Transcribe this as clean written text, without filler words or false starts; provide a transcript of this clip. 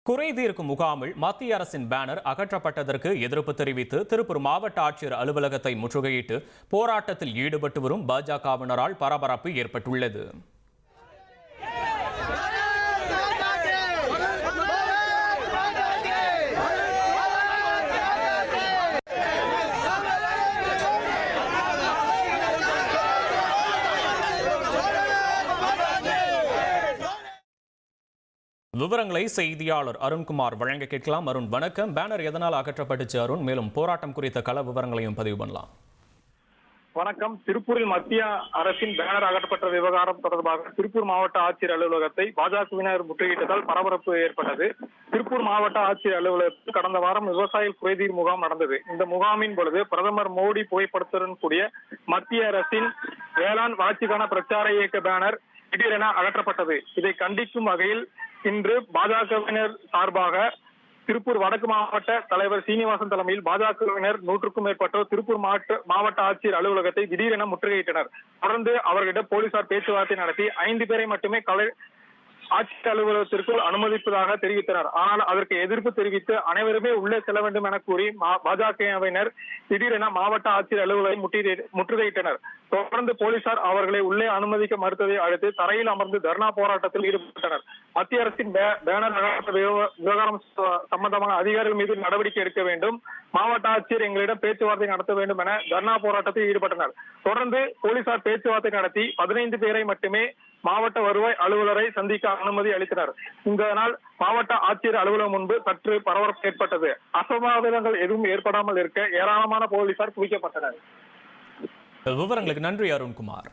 குறைதீர்க்கும் முகாமில் மத்திய அரசின் பேனர் அகற்றப்பட்டதற்கு எதிர்ப்பு தெரிவித்து திருப்பூர் மாவட்ட ஆட்சியர் அலுவலகத்தை முற்றுகையிட்டு போராட்டத்தில் ஈடுபட்டு வரும் பாஜகவினரால் பரபரப்பு ஏற்பட்டுள்ளது. விவரங்களை செய்தியாளர் அருண்குமார் வழங்க கேட்கலாம். அருண், வணக்கம். பேனர் எதனால் அகற்றப்பட்டுச்சு அருண்? மேலும் போராட்டம் குறித்த கள விவரங்களையும் பதிவு பண்ணலாம். வணக்கம். திருப்பூரில் மத்திய அரசின் பேனர் அகற்றப்பட்ட விவகாரம் தொடர்பாக திருப்பூர் மாவட்ட ஆட்சியர் அலுவலகத்தை பாஜகவினர் முற்றுகையிட்டதால் பரபரப்பு ஏற்பட்டது. திருப்பூர் மாவட்ட ஆட்சியர் அலுவலகத்தில் கடந்த வாரம் விவசாய குறைதீர் முகாம் நடந்தது. இந்த முகாமின் பொழுது பிரதமர் மோடி புகைப்படத்துடன் கூடிய மத்திய அரசின் வேளாண் வளர்ச்சிக்கான பிரச்சார இயக்க பேனர் திடீரென அகற்றப்பட்டது. இதை கண்டிக்கும் வகையில் இன்று பாஜகவினர் சார்பாக திருப்பூர் வடக்கு மாவட்ட தலைவர் சீனிவாசன் தலைமையில் பாஜகவினர் 100க்கும் மேற்பட்டோர் திருப்பூர் மாவட்ட ஆட்சியர் அலுவலகத்தை திடீரென முற்றுகையிட்டனர். தொடர்ந்து அவர்களிடம் போலீசார் பேச்சுவார்த்தை நடத்தி 5 பேரை மட்டுமே ஆட்சியர் அலுவலகத்திற்குள் அனுமதிப்பதாக தெரிவித்தனர். ஆனால் அதற்கு எதிர்ப்பு தெரிவித்து அனைவருமே உள்ளே செல்ல வேண்டும் என கூறி பாஜகவினர் திடீரென மாவட்ட ஆட்சியர் அலுவலகத்தை முற்றுகையிட்டனர். தொடர்ந்து போலீசார் அவர்களை உள்ளே அனுமதிக்க மறுத்ததை அடுத்து தரையில் அமர்ந்து தர்ணா போராட்டத்தில் ஈடுபட்டனர். மத்திய அரசின் பேனர் விவகாரம் சம்பந்தமாக அதிகாரிகள் மீது நடவடிக்கை எடுக்க வேண்டும், மாவட்ட ஆட்சியர் எங்களிடம் பேச்சுவார்த்தை நடத்த வேண்டும் என தர்ணா போராட்டத்தில் ஈடுபட்டனர். தொடர்ந்து போலீசார் பேச்சுவார்த்தை நடத்தி 15 பேரை மட்டுமே மாவட்ட வருவாய் அலுவலரை சந்திக்க அனுமதி அளித்தனர். இதனால் மாவட்ட ஆட்சியர் அலுவலகம் முன்பு சற்று பரபரப்பு ஏற்பட்டது. அசம்பாவிதங்கள் எதுவும் ஏற்படாமல் இருக்க ஏராளமான போலீசார் குவிக்கப்பட்டனர். விவரங்களுக்கு நன்றி அருண்குமார்.